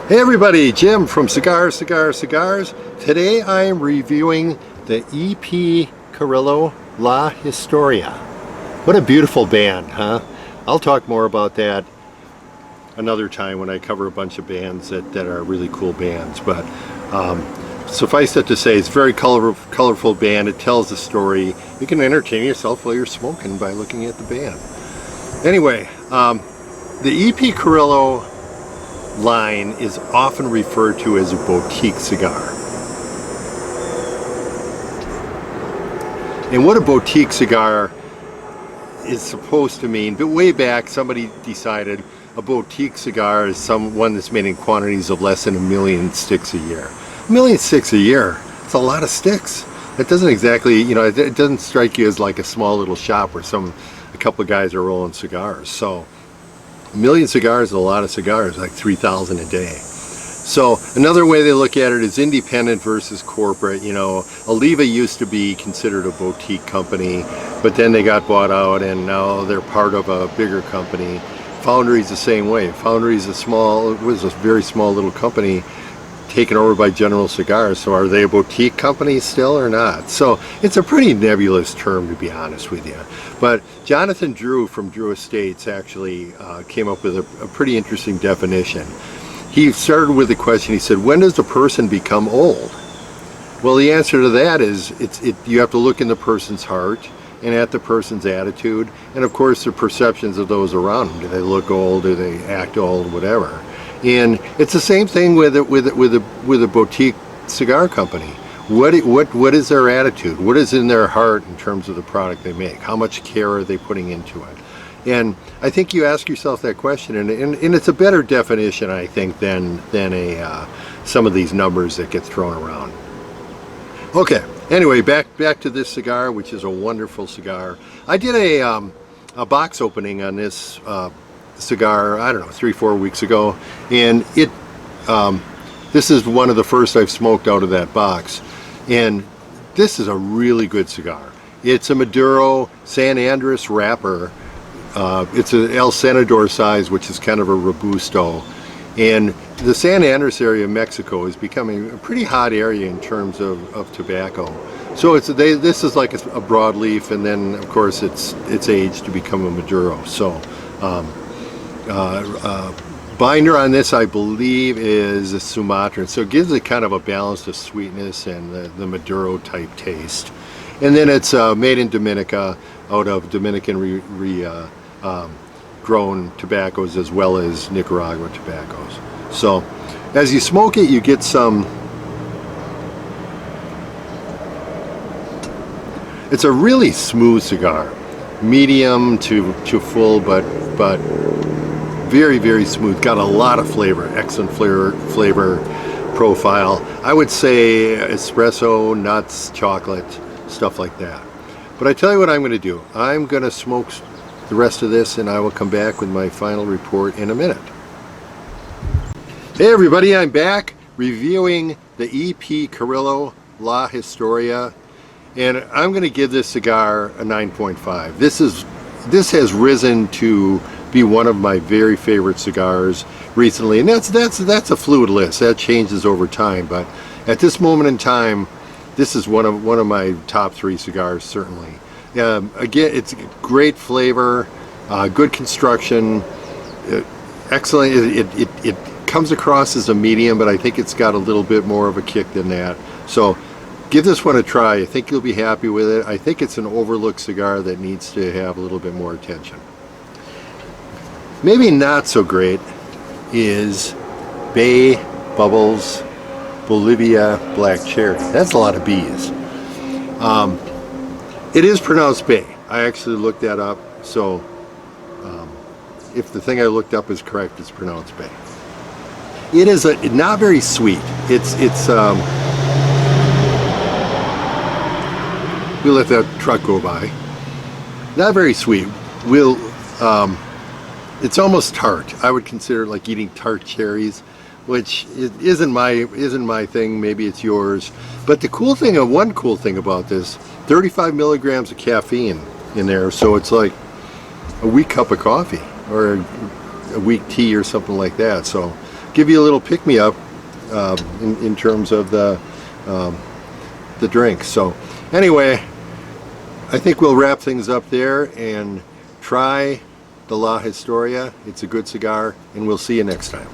Hey everybody, Jim from Cigars. Today I am reviewing the EP Carrillo La Historia. What a beautiful band, huh? I'll talk more about that another time when I cover a bunch of bands that are really cool bands. But suffice it to say, it's a very colorful band. It tells a story. You can entertain yourself while you're smoking by looking at the band. Anyway, the EP Carrillo line is often referred to as a boutique cigar. And what a boutique cigar is supposed to mean, but way back somebody decided a boutique cigar is one that's made in quantities of less than 1 million sticks a year. 1 million sticks a year, it's a lot of sticks. It doesn't exactly, it doesn't strike you as like a small little shop where a couple of guys are rolling cigars. So 1 million cigars is a lot of cigars, like 3,000 a day. So another way they look at it is independent versus corporate. Oliva used to be considered a boutique company, but then they got bought out and now they're part of a bigger company. Foundry's the same way. Foundry's was a very small little company taken over by General Cigars. So are they a boutique company still or not? So it's a pretty nebulous term, to be honest with you. But Jonathan Drew from Drew Estates actually came up with a pretty interesting definition. He started with the question, he said, when does a person become old? Well, the answer to that is you have to look in the person's heart and at the person's attitude, and of course the perceptions of those around them. Do they look old? Do they act old? Whatever. And it's the same thing with a boutique cigar company. What is their attitude? What is in their heart in terms of the product they make? How much care are they putting into it? And I think you ask yourself that question, and it's a better definition, I think, than some of these numbers that get thrown around. Okay. Anyway, back to this cigar, which is a wonderful cigar. I did a box opening on this cigar, I don't know, 3-4 weeks ago, and this is one of the first I've smoked out of that box, and this is a really good cigar. It's a Maduro San Andres wrapper. It's an El Senador size, which is kind of a Robusto, and the San Andres area of Mexico is becoming a pretty hot area in terms of tobacco. So this is like a broadleaf, and then of course it's aged to become a Maduro. So binder on this, I believe, is a Sumatran, so it gives it kind of a balance of sweetness and the Maduro type taste. And then it's made in Dominica, out of Dominican grown tobaccos as well as Nicaragua tobaccos. So as you smoke it, you get some. It's a really smooth cigar, medium to full, but very, very smooth. Got a lot of flavor, excellent flavor profile. I would say espresso, nuts, chocolate, stuff like that. But I tell you what I'm going to do. I'm going to smoke the rest of this, and I will come back with my final report in a minute. Hey everybody, I'm back reviewing the EP Carrillo La Historia, and I'm going to give this cigar a 9.5. This has risen to be one of my very favorite cigars recently, and that's a fluid list. That changes over time, but at this moment in time, this is one of my top 3 cigars, certainly. Again, it's great flavor, good construction, excellent. It comes across as a medium, but I think it's got a little bit more of a kick than that. So give this one a try. I think you'll be happy with it. I think it's an overlooked cigar that needs to have a little bit more attention. Maybe not so great is Bay Bubbles Bolivia Black Cherry. That's a lot of B's. It is pronounced Bay. I actually looked that up, so if the thing I looked up is correct, it's pronounced Bay. It is not very sweet. It's we'll let that truck go by. Not very sweet. It's almost tart. I would consider it like eating tart cherries, which isn't my thing. Maybe it's yours. But one cool thing about this, 35 milligrams of caffeine in there, so it's like a weak cup of coffee or a weak tea or something like that. So give you a little pick-me-up in terms of the drink. So anyway, I think we'll wrap things up there and try the La Historia. It's a good cigar, and we'll see you next time.